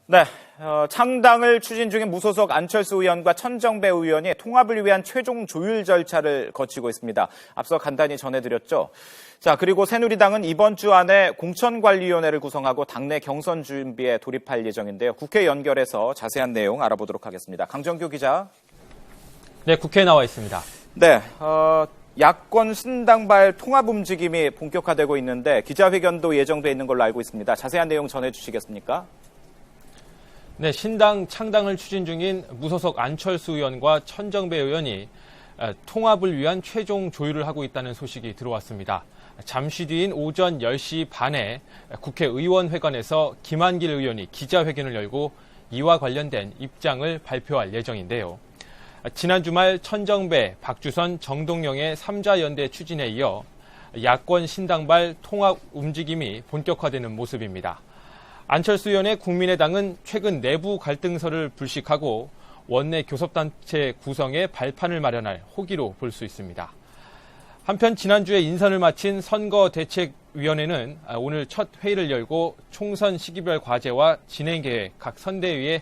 네, 창당을 추진 중인 무소속 안철수 의원과 천정배 의원이 통합을 위한 최종 조율 절차를 거치고 있습니다. 앞서 간단히 전해드렸죠. 자, 그리고 새누리당은 이번 주 안에 공천관리위원회를 구성하고 당내 경선 준비에 돌입할 예정인데요. 국회 연결해서 자세한 내용 알아보도록 하겠습니다. 강정규 기자. 네, 국회에 나와 있습니다. 네, 야권 신당발 통합 움직임이 본격화되고 있는데 기자회견도 예정돼 있는 걸로 알고 있습니다. 자세한 내용 전해주시겠습니까? 네, 신당 창당을 추진 중인 무소속 안철수 의원과 천정배 의원이 통합을 위한 최종 조율을 하고 있다는 소식이 들어왔습니다. 잠시 뒤인 오전 10시 반에 국회의원회관에서 김한길 의원이 기자회견을 열고 이와 관련된 입장을 발표할 예정인데요. 지난 주말 천정배, 박주선, 정동영의 3자 연대 추진에 이어 야권 신당발 통합 움직임이 본격화되는 모습입니다. 안철수 의원의 국민의당은 최근 내부 갈등설을 불식하고 원내 교섭단체 구성에 발판을 마련할 호기로 볼 수 있습니다. 한편 지난주에 인선을 마친 선거대책위원회는 오늘 첫 회의를 열고 총선 시기별 과제와 진행 계획, 각 선대위의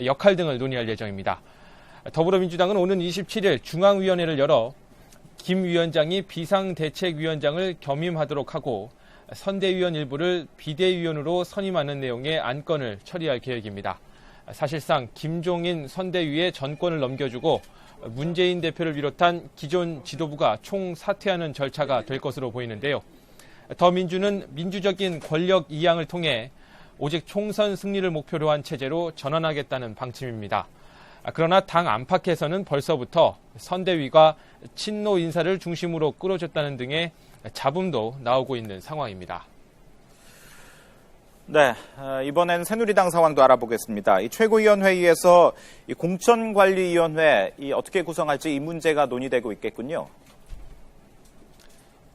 역할 등을 논의할 예정입니다. 더불어민주당은 오는 27일 중앙위원회를 열어 김 위원장이 비상대책위원장을 겸임하도록 하고 선대위원 일부를 비대위원으로 선임하는 내용의 안건을 처리할 계획입니다. 사실상 김종인 선대위에 전권을 넘겨주고 문재인 대표를 비롯한 기존 지도부가 총사퇴하는 절차가 될 것으로 보이는데요. 더민주는 민주적인 권력 이양을 통해 오직 총선 승리를 목표로 한 체제로 전환하겠다는 방침입니다. 그러나 당 안팎에서는 벌써부터 선대위가 친노 인사를 중심으로 끌어줬다는 등의 잡음도 나오고 있는 상황입니다. 네, 이번엔 새누리당 상황도 알아보겠습니다. 이 최고위원회의에서 이 공천관리위원회 어떻게 구성할지 이 문제가 논의되고 있겠군요.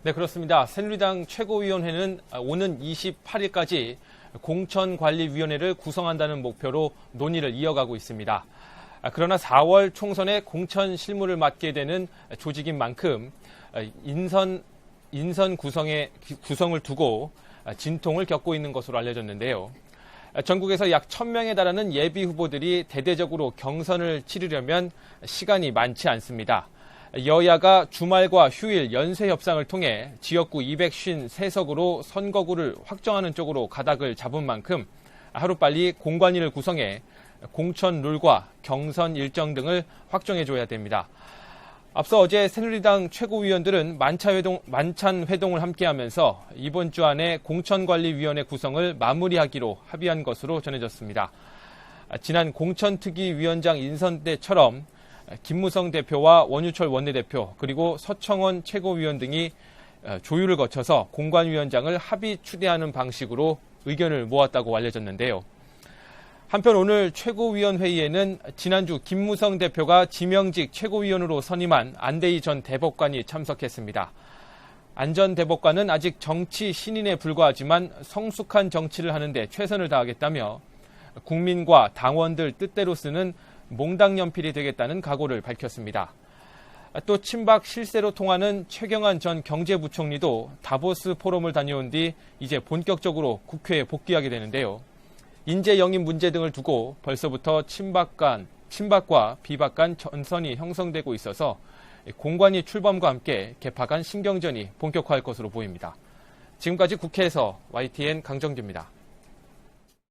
네, 그렇습니다. 새누리당 최고위원회는 오는 28일까지 공천관리위원회를 구성한다는 목표로 논의를 이어가고 있습니다. 그러나 4월 총선에 공천 실무를 맡게 되는 조직인 만큼 인선 구성을 두고 진통을 겪고 있는 것으로 알려졌는데요. 전국에서 약 1,000명에 달하는 예비 후보들이 대대적으로 경선을 치르려면 시간이 많지 않습니다. 여야가 주말과 휴일 연쇄 협상을 통해 지역구 253석으로 선거구를 확정하는 쪽으로 가닥을 잡은 만큼 하루빨리 공관위를 구성해 공천 룰과 경선 일정 등을 확정해줘야 됩니다. 앞서 어제 새누리당 최고위원들은 만찬 회동을 함께하면서 이번 주 안에 공천관리위원회 구성을 마무리하기로 합의한 것으로 전해졌습니다. 지난 공천특위위원장 인선 때처럼 김무성 대표와 원유철 원내대표 그리고 서청원 최고위원 등이 조율을 거쳐서 공관위원장을 합의 추대하는 방식으로 의견을 모았다고 알려졌는데요. 한편 오늘 최고위원회의에는 지난주 김무성 대표가 지명직 최고위원으로 선임한 안대희 전 대법관이 참석했습니다. 안 전 대법관은 아직 정치 신인에 불과하지만 성숙한 정치를 하는데 최선을 다하겠다며 국민과 당원들 뜻대로 쓰는 몽당 연필이 되겠다는 각오를 밝혔습니다. 또 친박 실세로 통하는 최경환 전 경제부총리도 다보스 포럼을 다녀온 뒤 이제 본격적으로 국회에 복귀하게 되는데요. 인재 영입 문제 등을 두고 벌써부터 친박과 비박 간 전선이 형성되고 있어서 공관위 출범과 함께 개파 간 신경전이 본격화할 것으로 보입니다. 지금까지 국회에서 YTN 강정규입니다.